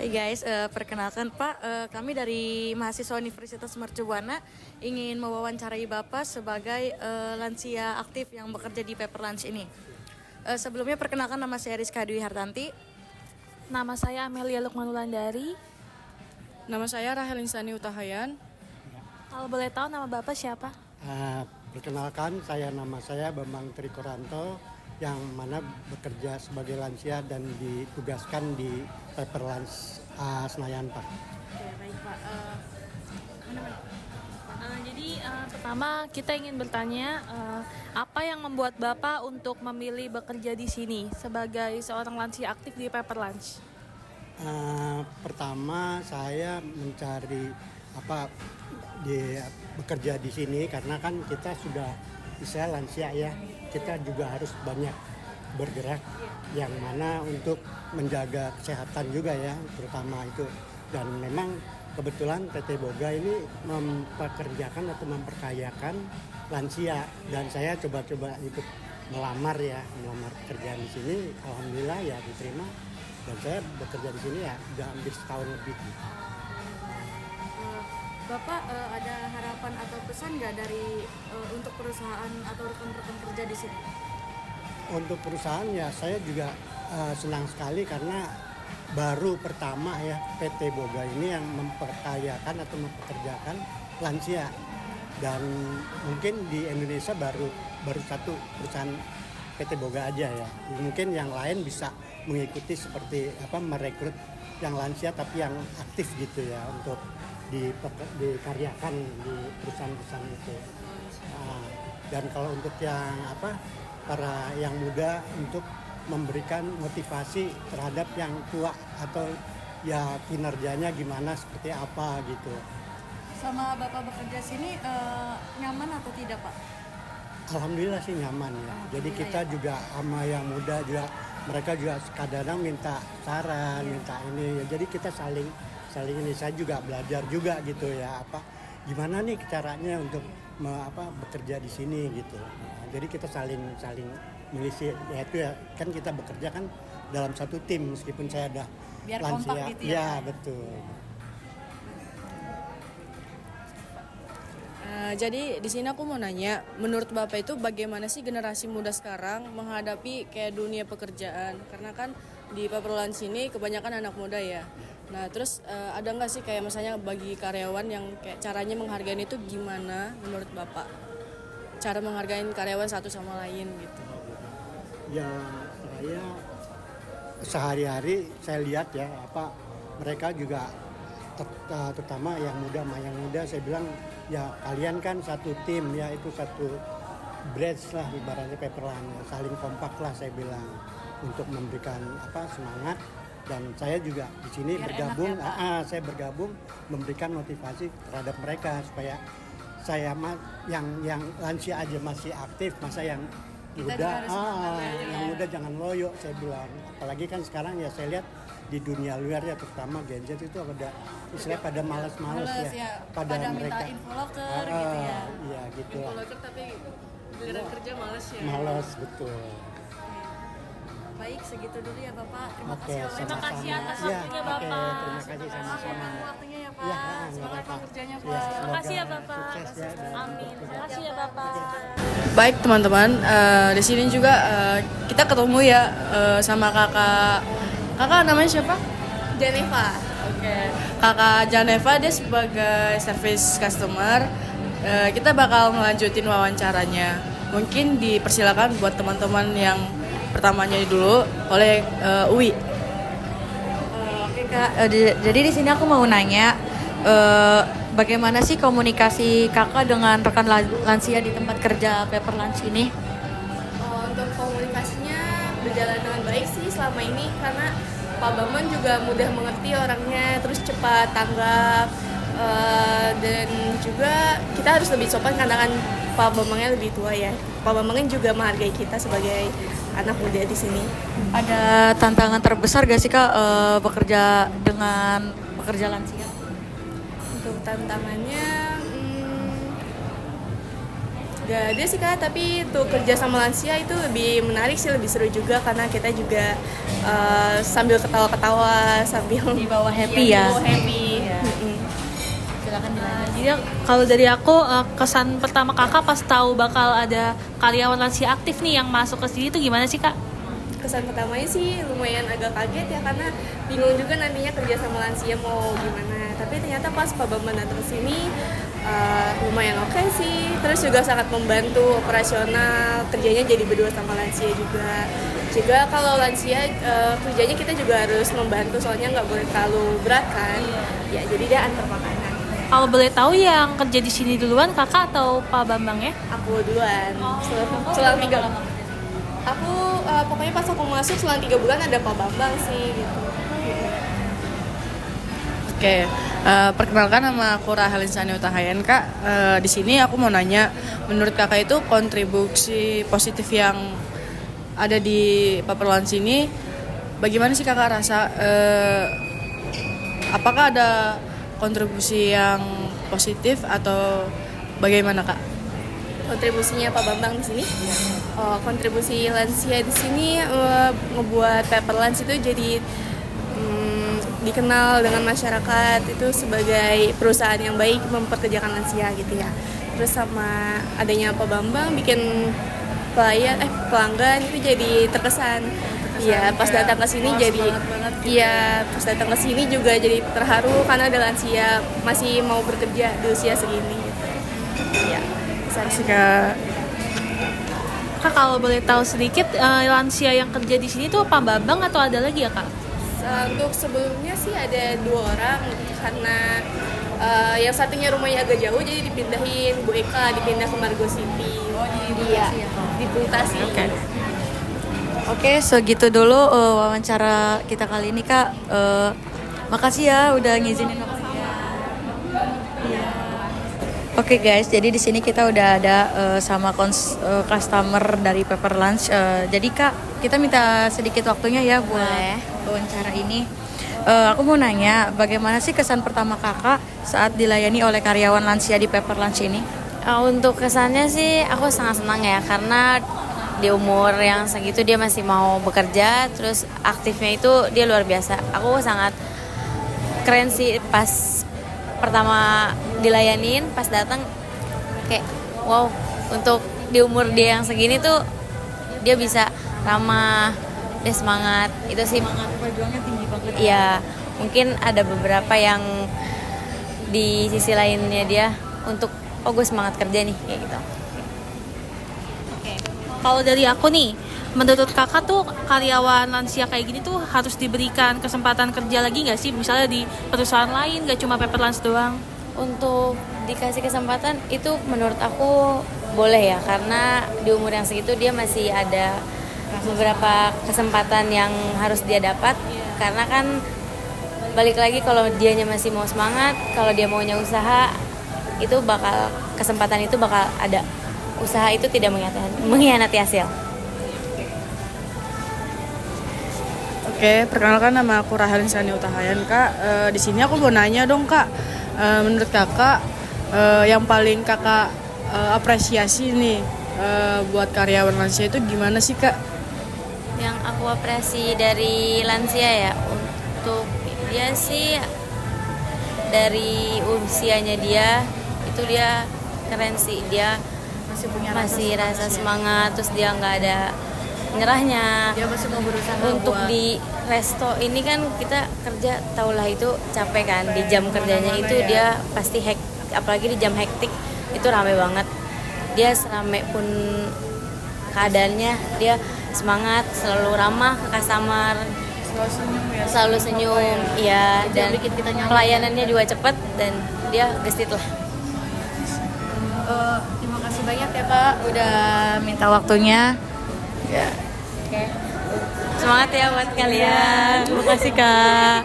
Hai guys, perkenalkan Pak, kami dari mahasiswa Universitas Mercubuana ingin mewawancarai Bapak sebagai lansia aktif yang bekerja di Paper Lunch ini. Sebelumnya perkenalkan, nama saya Rizka Dwi Hartanti. Nama saya Amelia Lukmanulandari. Nama saya Rahel Insani Utahayan. Kalau boleh tahu nama Bapak siapa? Perkenalkan, nama saya Bambang Trikoranto yang mana bekerja sebagai lansia dan ditugaskan di Paper Lunch Senayan, Pak. Oke, baik Pak. Pertama kita ingin bertanya apa yang membuat Bapak untuk memilih bekerja di sini sebagai seorang lansia aktif di Paper Lunch? Pertama saya mencari bekerja di sini karena kan kita sudah bisa lansia ya, kita juga harus banyak bergerak yang mana untuk menjaga kesehatan juga ya, terutama itu. Dan memang kebetulan PT Boga ini mempekerjakan atau memperkayakan lansia, dan saya coba-coba ikut melamar pekerjaan di sini. Alhamdulillah ya diterima, dan saya bekerja di sini ya udah hampir setahun lebih. Bapak ada harapan atau pesan nggak dari untuk perusahaan atau rekan-rekan kerja di sini? Untuk perusahaan ya saya juga senang sekali karena baru pertama ya PT Boga ini yang memperkayakan atau mempekerjakan lansia, dan mungkin di Indonesia baru satu perusahaan PT Boga aja ya. Mungkin yang lain bisa mengikuti seperti merekrut yang lansia tapi yang aktif gitu ya untuk dikaryakan di perusahaan-perusahaan itu. Dan kalau untuk yang para yang muda, untuk memberikan motivasi terhadap yang tua atau ya kinerjanya gimana, seperti apa gitu. Sama Bapak bekerja sini nyaman atau tidak Pak? Alhamdulillah sih nyaman ya. Jadi kita juga sama yang muda juga, mereka juga kadang minta saran, minta ini ya. Jadi kita saling ini, saya juga belajar juga gitu ya, gimana nih caranya untuk bekerja di sini gitu. Jadi kita saling mengisi, yaitu ya kan kita bekerja kan dalam satu tim meskipun saya ada biar lansia kompak gitu ya. Ya betul. Jadi di sini aku mau nanya, menurut Bapak itu bagaimana sih generasi muda sekarang menghadapi kayak dunia pekerjaan? Karena kan di Paper Lunch ini kebanyakan anak muda ya. Nah terus ada nggak sih kayak misalnya bagi karyawan yang kayak caranya menghargai itu gimana menurut Bapak? Cara menghargai karyawan satu sama lain gitu. Ya saya sehari-hari saya lihat ya mereka juga terutama yang muda saya bilang ya kalian kan satu tim ya, itu satu branch lah ibaratnya Paper Lunch, saling kompak lah saya bilang untuk memberikan semangat. Dan saya juga di sini bergabung, saya bergabung memberikan motivasi terhadap mereka supaya saya yang lansia aja masih aktif, masa yang muda muda jangan loyo saya bilang. Apalagi kan sekarang ya saya lihat di dunia luar ya, terutama Gen Z itu ada istilah pada malas-malas ya, pada mereka minta infoloker gitu ya. Iya gitu lah. Infoloker tapi giliran kerja males ya. Malas betul. Baik, segitu dulu ya Bapak. Terima Oke, kasih. Terima kasih atas Ya, waktunya oke, Bapak. terima kasih sama-sama. Waktunya ya Pak. Ya, nggak Semangat apa-apa. kerjanya Ya, Pak. Terima kasih ya Bapak. sukses ya, dan Amin. Terima kasih ya Bapak. Baik teman-teman, di sini juga kita ketemu ya sama kakak namanya siapa? Jeneva. Oke, kakak Janeva, dia sebagai service customer. Kita bakal melanjutin wawancaranya. Mungkin dipersilakan buat teman-teman yang pertamanya dulu oleh Uwi. Oke Kak, jadi di sini aku mau nanya bagaimana sih komunikasi Kakak dengan rekan lansia di tempat kerja Paper Lunch ini? Untuk komunikasinya berjalan dengan baik sih selama ini, karena Pak Bambang juga mudah mengerti orangnya, terus cepat tanggap, dan juga kita harus lebih sopan karena kan Pak Bambangnya lebih tua ya. Pak Bambangnya juga menghargai kita sebagai anak muda di sini. Ada tantangan terbesar gak sih Kak bekerja dengan pekerja lansia? Untuk tantangannya Gak ada sih Kak, tapi untuk kerja sama lansia itu lebih menarik sih, lebih seru juga karena kita juga sambil ketawa-ketawa, sambil Di bawah happy ya. Di bawah happy. Silakan dilanjut. Jadi kalau dari aku kesan pertama kakak pas tahu bakal ada karyawan lansia aktif nih yang masuk ke sini itu gimana sih kak? Kesan pertamanya sih lumayan agak kaget ya, karena bingung juga nantinya kerja sama lansia mau gimana. Tapi ternyata pas Pak Bambang datang ke sini lumayan oke sih. Terus juga sangat membantu operasional, kerjanya jadi berdua sama lansia juga. Juga kalau lansia kerjanya kita juga harus membantu, soalnya nggak boleh terlalu berat kan. Ya jadi dia antar makanan. Kalau boleh tahu yang kerja di sini duluan kakak atau Pak Bambang ya? Aku duluan. Selang 3 Aku pokoknya pas aku masuk selang 3 bulan ada Pak Bambang sih gitu. Oke, perkenalkan nama aku Rahel Insani Utahayan Kak. Di sini aku mau nanya, menurut kakak itu kontribusi positif yang ada di Paperland sini, bagaimana sih kakak rasa? Apakah ada kontribusi yang positif atau bagaimana kak? Kontribusinya Pak Bambang di sini? Oh, kontribusi lansia di sini ngebuat Paperland itu jadi dikenal dengan masyarakat itu sebagai perusahaan yang baik memperkerjakan lansia gitu ya. Terus sama adanya Pak Bambang bikin pelanggan itu jadi terkesan. Iya, pas datang ke sini jadi pas datang ke sini juga jadi terharu karena ada lansia masih mau bekerja di usia segini. Iya. Kak. Kak kalau boleh tahu sedikit lansia yang kerja di sini tuh Pak Bambang atau ada lagi ya kak? Untuk sebelumnya sih ada 2 orang karena yang satunya rumahnya agak jauh jadi dipindahin, Bu Eka dipindah ke Margo City. Iya, diputasi. Oke, segitu dulu wawancara kita kali ini Kak. Makasih ya udah ngizinin waktunya. Oke guys, jadi di sini kita udah ada sama customer dari Pepper Lunch. Jadi Kak, kita minta sedikit waktunya ya buat wawancara ini. Aku mau nanya, bagaimana sih kesan pertama Kakak saat dilayani oleh karyawan lansia di Pepper Lunch ini? Untuk kesannya sih aku sangat senang ya, karena di umur yang segitu dia masih mau bekerja, terus aktifnya itu dia luar biasa. Aku sangat keren sih pas pertama dilayanin, pas datang kayak wow, untuk di umur dia yang segini tuh dia bisa ramah, dia semangat. Itu sih Semangat perjuangannya tinggi banget. ya, mungkin ada beberapa yang di sisi lainnya dia untuk gue semangat kerja nih kayak gitu. Kalau dari aku nih, menurut kakak tuh karyawan lansia kayak gini tuh harus diberikan kesempatan kerja lagi nggak sih? Misalnya di perusahaan lain, nggak cuma Pepper Lunch doang. Untuk dikasih kesempatan itu menurut aku boleh ya, karena di umur yang segitu dia masih ada beberapa kesempatan yang harus dia dapat. Karena kan balik lagi, kalau dianya masih mau semangat, kalau dia maunya usaha, itu bakal kesempatan itu bakal ada. Usaha itu tidak mengkhianati hasil. Oke, perkenalkan nama aku Rahel Insani Utahayan Kak. Di sini aku mau nanya dong Kak, menurut kakak yang paling kakak apresiasi nih buat karyawan lansia itu gimana sih Kak? Yang aku apresiasi dari lansia ya, untuk dia sih dari usianya dia itu dia keren sih, dia masih rasa semangat, terus dia nggak ada nyerahnya. Dia masih mau berusaha Untuk buat di resto ini kan kita kerja, tahulah itu capek kan, di jam kerjanya itu dia pasti apalagi di jam hektik itu rame banget. Dia serame pun keadaannya dia semangat, selalu ramah ke customer, selalu senyum ya, dan pelayanannya juga cepat dan dia gestit lah. Terima kasih banyak ya Kak udah minta waktunya. Semangat ya buat kalian. Terima kasih Kak.